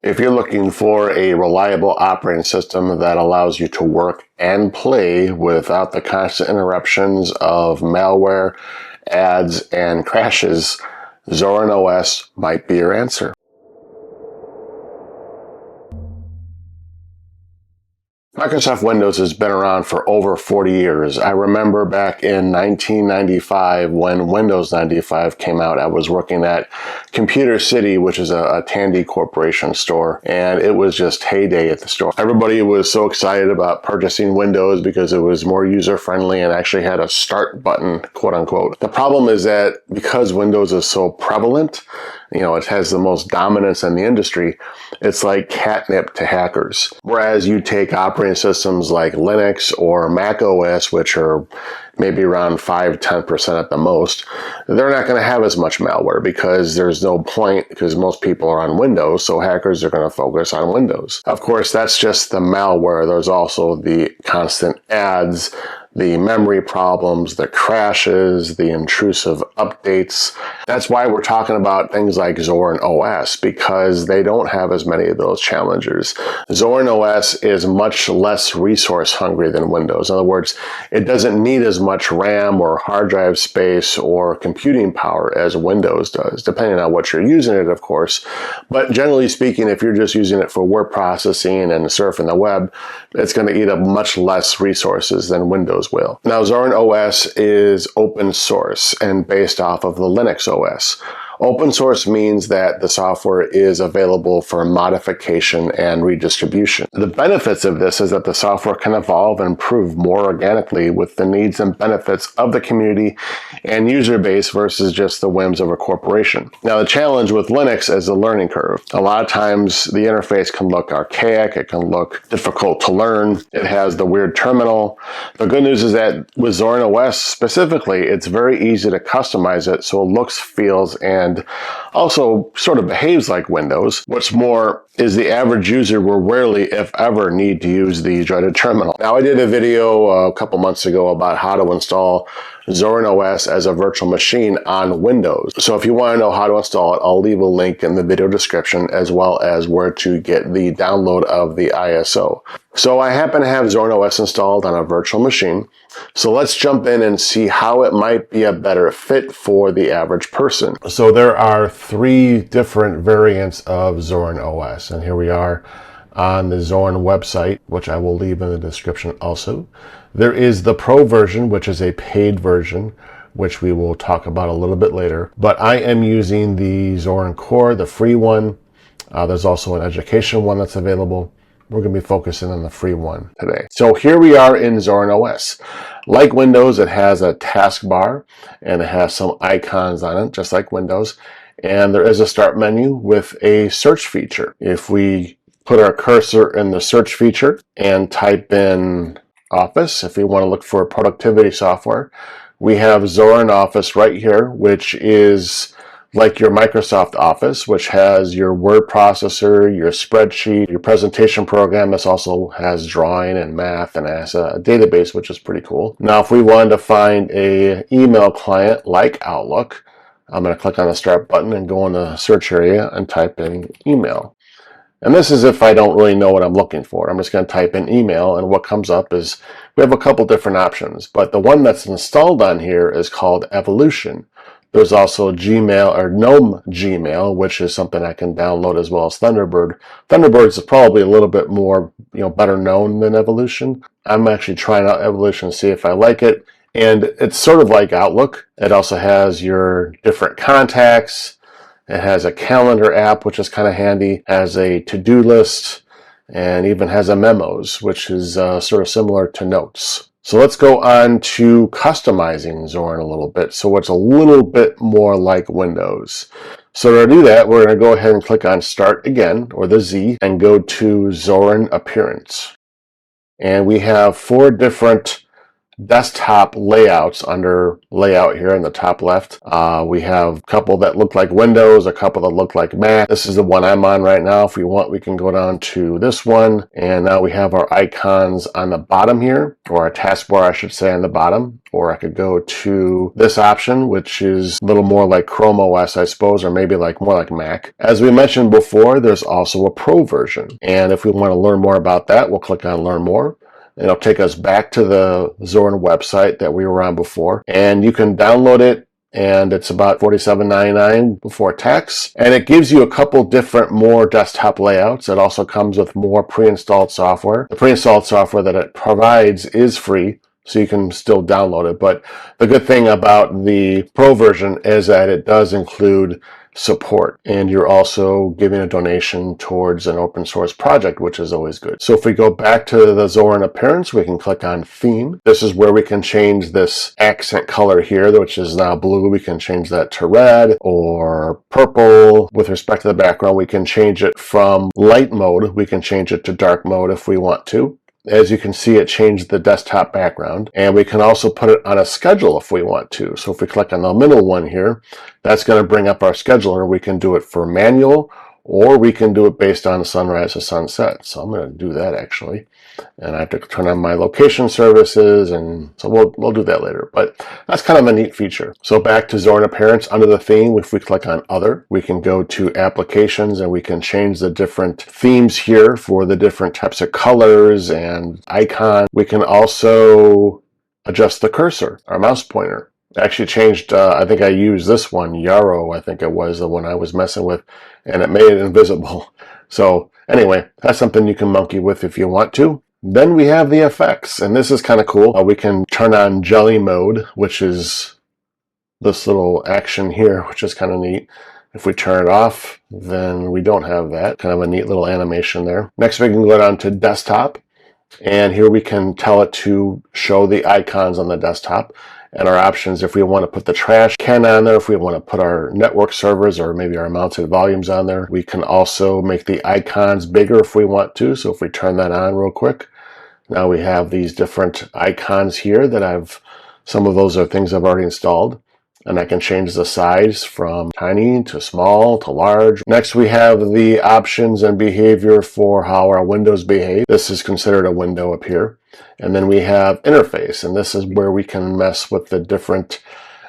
If you're looking for a reliable operating system that allows you to work and play without the constant interruptions of malware, ads, and crashes, Zorin OS might be your answer. Microsoft Windows has been around for over 40 years. I remember back in 1995 when Windows 95 came out, I was working at Computer City, which is a Tandy Corporation store, and it was just heyday at the store. Everybody was so excited about purchasing Windows because it was more user-friendly and actually had a start button, quote unquote. The problem is that because Windows is so prevalent, it has the most dominance in the industry, it's like catnip to hackers. Whereas you take operating systems like Linux or Mac OS, which are maybe around 5-10% at the most, they're not going to have as much malware because there's no point, because most people are on Windows, so hackers are going to focus on Windows. Of course, that's just the malware. There's also the constant ads, the memory problems, the crashes, the intrusive updates. That's why we're talking about things like Zorin OS, because they don't have as many of those challenges. Zorin OS is much less resource hungry than Windows. In other words, it doesn't need as much RAM or hard drive space or computing power as Windows does, depending on what you're using it, of course. But generally speaking, if you're just using it for word processing and surfing the web, it's going to eat up much less resources than Windows will. Now, Zorin OS is open source and based off of the Linux OS. Open source means that the software is available for modification and redistribution. The benefits of this is that the software can evolve and improve more organically with the needs and benefits of the community and user base versus just the whims of a corporation. Now, the challenge with Linux is the learning curve. A lot of times the interface can look archaic, it can look difficult to learn, it has the weird terminal. The good news is that with Zorin OS specifically, it's very easy to customize it so it looks, feels, and also sort of behaves like Windows. What's more is the average user will rarely, if ever, need to use the dreaded terminal. Now, I did a video a couple months ago about how to install Zorin OS as a virtual machine on Windows. So if you want to know how to install it, I'll leave a link in the video description as well as where to get the download of the ISO. So I happen to have Zorin OS installed on a virtual machine. So let's jump in and see how it might be a better fit for the average person. So there are 3 different variants of Zorin OS, and here we are on the Zorin website, which I will leave in the description also. There is the Pro version, which is a paid version, which we will talk about a little bit later. But I am using the Zorin Core, the free one. There's also an education one that's available. We're going to be focusing on the free one today. So here we are in Zorin OS. Like Windows, it has a taskbar and it has some icons on it, just like Windows. And there is a start menu with a search feature. If we put our cursor in the search feature and type in Office, if we want to look for productivity software, we have Zorin Office right here, which is like your Microsoft Office, which has your word processor, your spreadsheet, your presentation program. This also has drawing and math and has a database, which is pretty cool. Now, if we wanted to find an email client like Outlook, I'm going to click on the Start button and go in the search area and type in email. And this is if I don't really know what I'm looking for. I'm just going to type in email, and what comes up is we have a couple different options, but the one that's installed on here is called Evolution. There's also Gmail or GNOME Gmail, which is something I can download, as well as Thunderbird. Thunderbird is probably a little bit more, better known than Evolution. I'm actually trying out Evolution to see if I like it. And it's sort of like Outlook. It also has your different contacts. It has a calendar app, which is kind of handy, has a to-do list, and even has a memos, which is sort of similar to notes. So let's go on to customizing Zorin a little bit, so it's a little bit more like Windows. So to do that, we're going to go ahead and click on Start again, or the Z, and go to Zorin Appearance. And we have 4 different desktop layouts under layout here in the top left. We have a couple that look like Windows, a couple that look like Mac. This is the one I'm on right now. If we want, we can go down to this one. And now we have our icons on the bottom here, or our taskbar, I should say, on the bottom. Or I could go to this option, which is a little more like Chrome OS, I suppose, or maybe more like Mac. As we mentioned before, there's also a Pro version. And if we want to learn more about that, we'll click on Learn More. It'll take us back to the Zorin website that we were on before. And you can download it, and it's about $47.99 before tax. And it gives you a couple different more desktop layouts. It also comes with more pre-installed software. The pre-installed software that it provides is free, so you can still download it. But the good thing about the Pro version is that it does include support, and you're also giving a donation towards an open source project, which is always good. So if we go back to the Zorin Appearance, we can click on Theme. This is where we can change this accent color here, which is now blue. We can change that to red or purple. With respect to the background, we can change it from light mode. We can change it to dark mode if we want to. As you can see, it changed the desktop background, and we can also put it on a schedule if we want to. So if we click on the middle one here, that's going to bring up our scheduler. We can do it for manual, or we can do it based on sunrise to sunset. So I'm going to do that actually. And I have to turn on my location services, and so we'll do that later. But that's kind of a neat feature. So back to Zorin Appearance, under the theme, if we click on Other, we can go to Applications, and we can change the different themes here for the different types of colors and icons. We can also adjust the cursor, our mouse pointer. I actually changed, I think I used this one, Yarrow, I think it was the one I was messing with, and it made it invisible. So anyway, that's something you can monkey with if you want to. Then we have the effects, and this is kind of cool. We can turn on jelly mode, which is this little action here, which is kind of neat. If we turn it off, then we don't have that. Kind of a neat little animation there. Next, we can go down to desktop, and here we can tell it to show the icons on the desktop. And our options, if we want to put the trash can on there, if we want to put our network servers or maybe our mounted volumes on there. We can also make the icons bigger if we want to. So if we turn that on real quick, now we have these different icons here that some of those are things I've already installed. And I can change the size from tiny to small to large. Next, we have the options and behavior for how our windows behave. This is considered a window up here. And then we have interface, and this is where we can mess with the different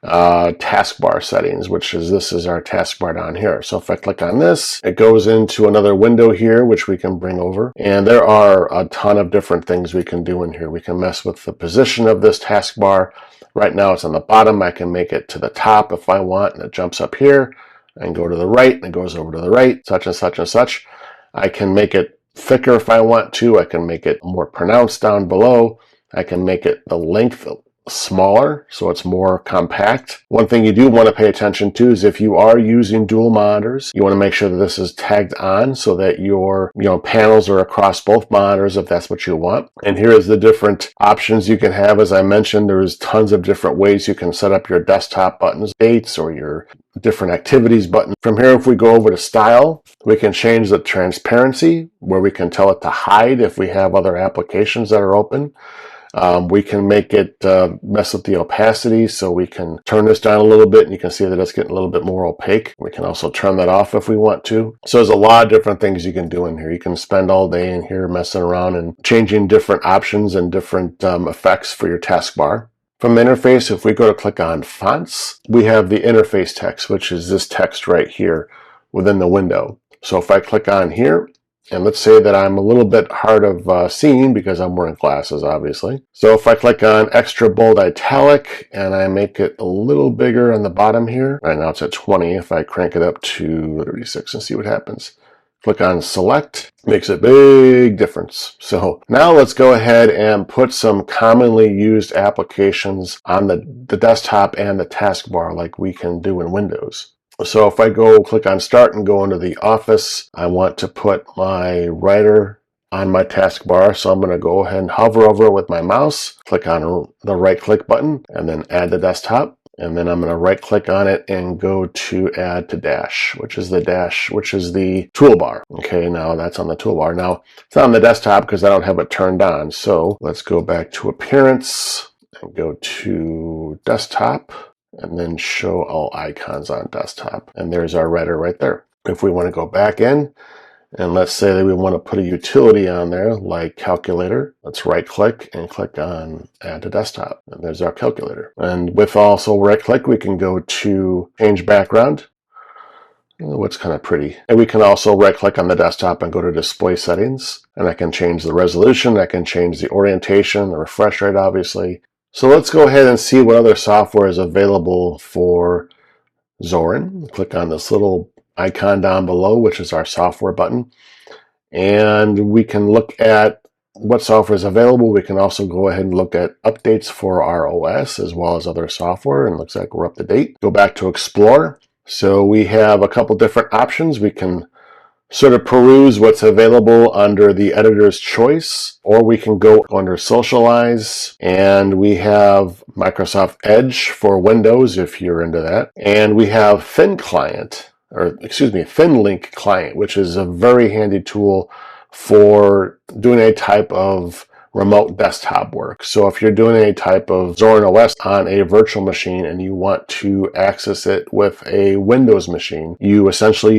taskbar settings, this is our taskbar down here. So if I click on this, it goes into another window here, which we can bring over. And there are a ton of different things we can do in here. We can mess with the position of this taskbar. Right now it's on the bottom. I can make it to the top if I want, and it jumps up here, and go to the right, and it goes over to the right, such and such and such. I can make it thicker if I want to. I can make it more pronounced down below. I can make it the length smaller, so it's more compact. One thing you do want to pay attention to is if you are using dual monitors, you want to make sure that this is tagged on so that your panels are across both monitors if that's what you want. And here is the different options you can have. As I mentioned, there's tons of different ways you can set up your desktop buttons, dates, or your different activities button. From here, if we go over to style, we can change the transparency, where we can tell it to hide if we have other applications that are open. We can make it mess with the opacity, so we can turn this down a little bit, and you can see that it's getting a little bit more opaque. We can also turn that off if we want to. So there's a lot of different things you can do in here. You can spend all day in here messing around and changing different options and different effects for your taskbar. From the interface, if we go to click on fonts, we have the interface text, which is this text right here within the window. So if I click on here, and let's say that I'm a little bit hard of seeing because I'm wearing glasses, obviously. So if I click on extra bold italic and I make it a little bigger on the bottom here, right now it's at 20. If I crank it up to 36 and see what happens. Click on select, makes a big difference. So now let's go ahead and put some commonly used applications on the desktop and the taskbar like we can do in Windows. So if I go click on start and go into the office, I want to put my writer on my taskbar. So I'm going to go ahead and hover over it with my mouse, click on the right click button, and then add the desktop. And then I'm going to right click on it and go to add to dash, which is the toolbar. Okay, now that's on the toolbar. Now it's not on the desktop because I don't have it turned on. So let's go back to appearance. and go to desktop and then show all icons on desktop. And there's our writer right there. If we want to go back in, and let's say that we want to put a utility on there like calculator, let's right click and click on add to desktop. And there's our calculator. And with also right click, we can go to change background. What's kind of pretty. And we can also right click on the desktop and go to display settings. And I can change the resolution. I can change the orientation, the refresh rate, obviously. So let's go ahead and see what other software is available for Zorin. Click on this little icon down below, which is our software button. And we can look at what software is available. We can also go ahead and look at updates for our OS as well as other software. And it looks like we're up to date. Go back to Explore. So we have a couple different options. We can sort of peruse what's available under the editor's choice, or we can go under socialize, and we have Microsoft Edge for Windows if you're into that. And we have Thin Link Client, which is a very handy tool for doing a type of remote desktop work. So if you're doing a type of Zorin OS on a virtual machine and you want to access it with a Windows machine, you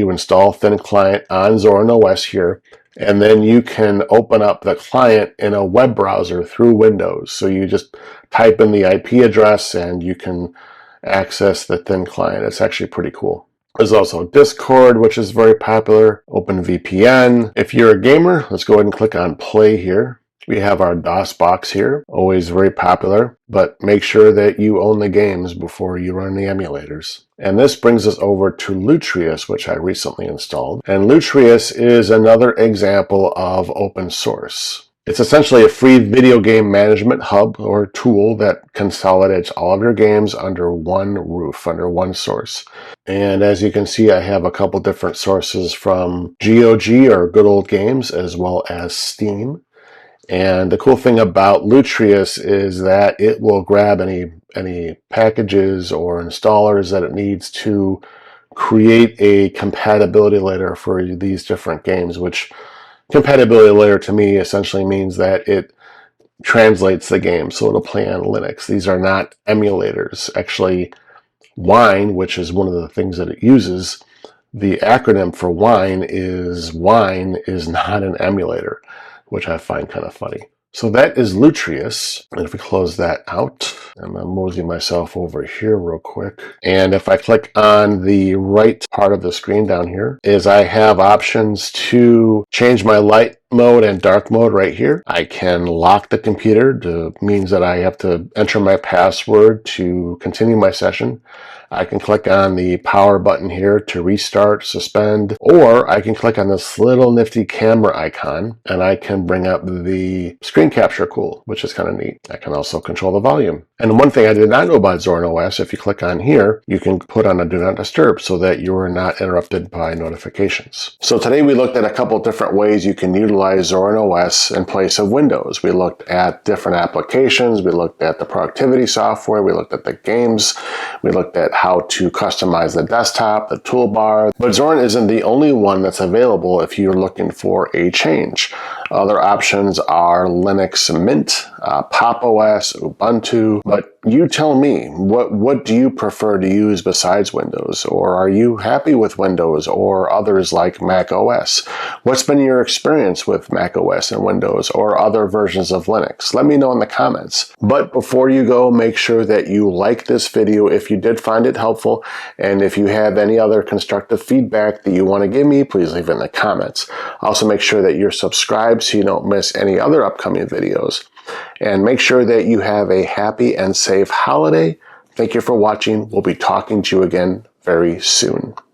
install Thin Client on Zorin OS here, and then you can open up the client in a web browser through Windows. So you just type in the IP address and you can access the Thin Client. It's actually pretty cool. There's also Discord, which is very popular, OpenVPN. If you're a gamer, let's go ahead and click on play here. We have our DOS box here, always very popular, but make sure that you own the games before you run the emulators. And this brings us over to Lutrius, which I recently installed. And Lutrius is another example of open source. It's essentially a free video game management hub or tool that consolidates all of your games under one roof, under one source. And as you can see, I have a couple different sources from GOG or Good Old Games, as well as Steam. And the cool thing about Lutrius is that it will grab any packages or installers that it needs to create a compatibility layer for these different games, which compatibility layer to me essentially means that it translates the game, so it'll play on Linux. These are not emulators. Actually, Wine, which is one of the things that it uses, the acronym for Wine is not an emulator, which I find kind of funny. So that is Lutrius. And if we close that out, I'm going to mosey myself over here real quick. And if I click on the right part of the screen down here, I have options to change my light mode and dark mode right here. I can lock the computer, means that I have to enter my password to continue my session. I can click on the power button here to restart, suspend, or I can click on this little nifty camera icon and I can bring up the screen capture tool, which is kind of neat. I can also control the volume. And one thing I did not know about Zorin OS, if you click on here, you can put on a do not disturb so that you are not interrupted by notifications. So today we looked at a couple different ways you can utilize Zorin OS in place of Windows. We looked at different applications, we looked at the productivity software, we looked at the games, we looked at how to customize the desktop, the toolbar. But Zorin isn't the only one that's available if you're looking for a change. Other options are Linux Mint, Pop! OS, Ubuntu, but you tell me, what do you prefer to use besides Windows? Or are you happy with Windows or others like Mac OS? What's been your experience with Mac OS and Windows or other versions of Linux? Let me know in the comments. But before you go, make sure that you like this video if you did find it helpful, and if you have any other constructive feedback that you want to give me, please leave it in the comments. Also make sure that you're subscribed so you don't miss any other upcoming videos. And make sure that you have a happy and safe holiday. Thank you for watching. We'll be talking to you again very soon.